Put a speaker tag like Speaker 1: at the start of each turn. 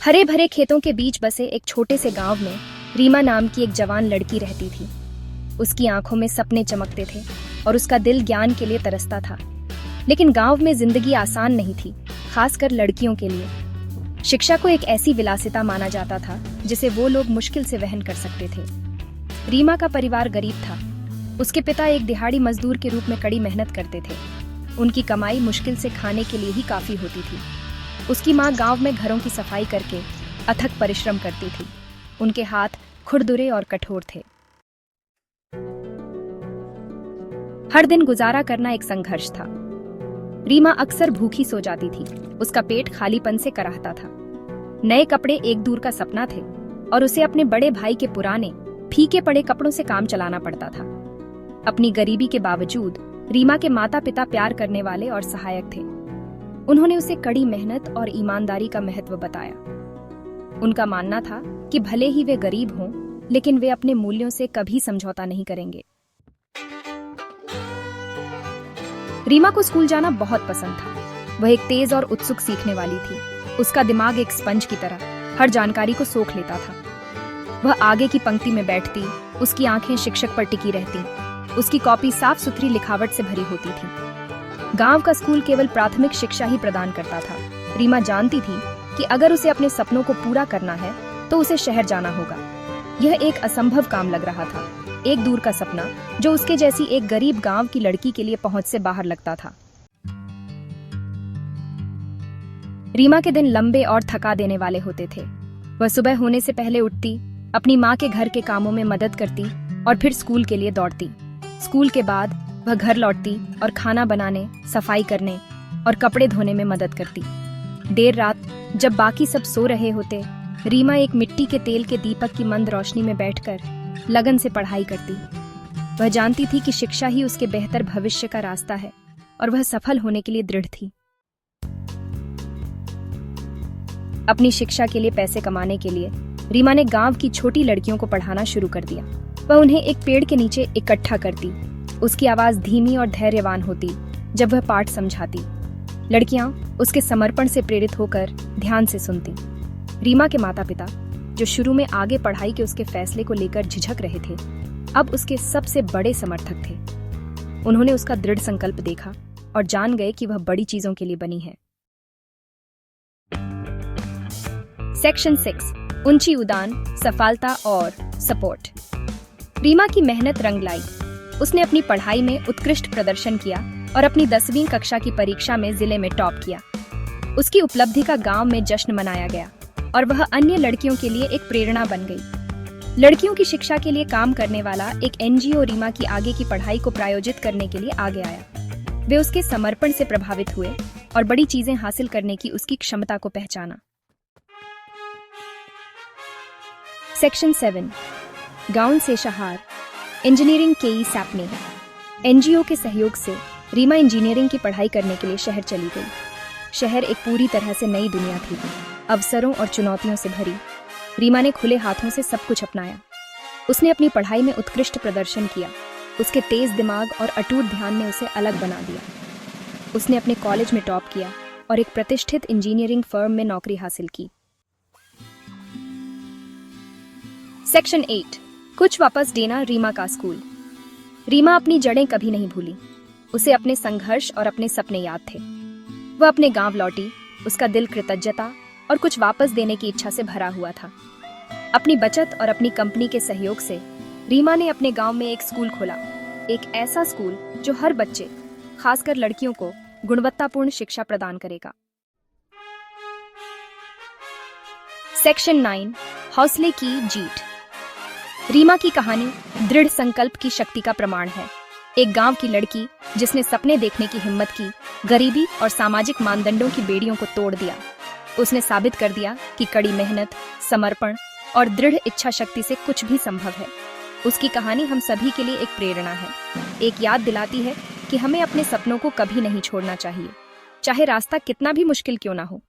Speaker 1: हरे भरे खेतों के बीच बसे एक छोटे से गांव में रीमा नाम की एक जवान लड़की रहती थी। उसकी आंखों में सपने चमकते थे और उसका दिल ज्ञान के लिए तरसता था। लेकिन गांव में जिंदगी आसान नहीं थी, खासकर लड़कियों के लिए। शिक्षा को एक ऐसी विलासिता माना जाता था जिसे वो लोग मुश्किल से वहन कर सकते थे। रीमा का परिवार गरीब था। उसके पिता एक दिहाड़ी मजदूर के रूप में कड़ी मेहनत करते थे। उनकी कमाई मुश्किल से खाने के लिए ही काफी होती थी। उसकी माँ गांव में घरों की सफाई करके अथक परिश्रम करती थी। उनके हाथ खुरदुरे और कठोर थे। हर दिन गुजारा करना एक संघर्ष था। रीमा अक्सर भूखी सो जाती थी। उसका पेट खालीपन से कराहता था। नए कपड़े एक दूर का सपना थे और उसे अपने बड़े भाई के पुराने फीके पड़े कपड़ों से काम चलाना पड़ता था। अपनी गरीबी के बावजूद रीमा के माता पिता प्यार करने वाले और सहायक थे। उन्होंने उसे कड़ी मेहनत और ईमानदारी का महत्व बताया। उनका मानना था कि भले ही वे गरीब हों, लेकिन वे अपने मूल्यों से कभी समझौता नहीं करेंगे। रीमा को स्कूल जाना बहुत पसंद था। वह एक तेज और उत्सुक सीखने वाली थी। उसका दिमाग एक स्पंज की तरह हर जानकारी को सोख लेता था। वह आगे की पंक्ति में बैठती, उसकी आंखें शिक्षक पर टिकी रहती। उसकी कॉपी साफ सुथरी लिखावट से भरी होती थी। गांव का स्कूल केवल प्राथमिक शिक्षा ही प्रदान करता था। रीमा जानती थी कि अगर उसे अपने सपनों को पूरा करना है तो उसे शहर जाना होगा। यह एक असंभव काम लग रहा था, एक दूर का सपना जो उसके जैसी एक गरीब गांव की लड़की के लिए पहुंच से बाहर लगता था। रीमा के दिन लंबे और थका देने वाले होते थे। वह सुबह होने से पहले उठती, अपनी माँ के घर के कामों में मदद करती और फिर स्कूल के लिए दौड़ती। स्कूल के बाद वह घर लौटती और खाना बनाने, सफाई करने और कपड़े धोने में मदद करती। देर रात जब बाकी सब सो रहे होते, रीमा एक मिट्टी के तेल के दीपक की मंद रोशनी में बैठकर लगन से पढ़ाई करती। वह जानती थी कि शिक्षा ही उसके बेहतर भविष्य का रास्ता है और वह सफल होने के लिए दृढ़ थी। अपनी शिक्षा के लिए पैसे कमाने के लिए रीमा ने गांव की छोटी लड़कियों को पढ़ाना शुरू कर दिया। वह उन्हें एक पेड़ के नीचे इकट्ठा करती। उसकी आवाज धीमी और धैर्यवान होती जब वह पाठ समझाती। लड़कियां उसके समर्पण से प्रेरित होकर ध्यान से सुनती। रीमा के माता पिता, जो शुरू में आगे पढ़ाई के उसके फैसले को लेकर झिझक रहे थे, अब उसके सबसे बड़े समर्थक थे। उन्होंने उसका दृढ़ संकल्प देखा और जान गए कि वह बड़ी चीजों के लिए बनी है। सेक्शन 6, ऊंची उड़ान, सफलता और सपोर्ट। रीमा की मेहनत रंग लाई। उसने अपनी पढ़ाई में उत्कृष्ट प्रदर्शन किया और अपनी 10वीं कक्षा की परीक्षा में जिले में टॉप किया। उसकी उपलब्धि का गांव में जश्न मनाया गया और वह अन्य लड़कियों के लिए एक प्रेरणा बन गई। लड़कियों की शिक्षा के लिए काम करने वाला एक एनजीओ रीमा की आगे की पढ़ाई को प्रायोजित करने के लिए आगे आया। वे उसके समर्पण से प्रभावित हुए और बड़ी चीजें हासिल करने की उसकी क्षमता को पहचाना। सेक्शन 7, गांव से शहर, इंजीनियरिंग के सपने। एनजीओ के सहयोग से रीमा इंजीनियरिंग की पढ़ाई करने के लिए शहर चली गई। शहर एक पूरी तरह से नई दुनिया थी, अवसरों और चुनौतियों से भरी। रीमा ने खुले हाथों से सब कुछ अपनाया। उसने अपनी पढ़ाई में उत्कृष्ट प्रदर्शन किया। उसके तेज दिमाग और अटूट ध्यान ने उसे अलग बना दिया। उसने अपने कॉलेज में टॉप किया और एक प्रतिष्ठित इंजीनियरिंग फर्म में नौकरी हासिल की। सेक्शन 8, कुछ वापस देना, रीमा का स्कूल। रीमा अपनी जड़ें कभी नहीं भूली। उसे अपने संघर्ष और अपने सपने याद थे। वह अपने गांव लौटी। उसका दिल कृतज्ञता और कुछ वापस देने की इच्छा से भरा हुआ था। अपनी बचत और अपनी कंपनी के सहयोग से रीमा ने अपने गांव में एक स्कूल खोला। एक ऐसा स्कूल जो हर बच्चे, खासकर लड़कियों को गुणवत्तापूर्ण शिक्षा प्रदान करेगा। सेक्शन 9, हौसले की जीत। रीमा की कहानी दृढ़ संकल्प की शक्ति का प्रमाण है। एक गांव की लड़की जिसने सपने देखने की हिम्मत की, गरीबी और सामाजिक मानदंडों की बेड़ियों को तोड़ दिया। उसने साबित कर दिया कि कड़ी मेहनत, समर्पण और दृढ़ इच्छा शक्ति से कुछ भी संभव है। उसकी कहानी हम सभी के लिए एक प्रेरणा है, एक याद दिलाती है कि हमें अपने सपनों को कभी नहीं छोड़ना चाहिए, चाहे रास्ता कितना भी मुश्किल क्यों ना हो।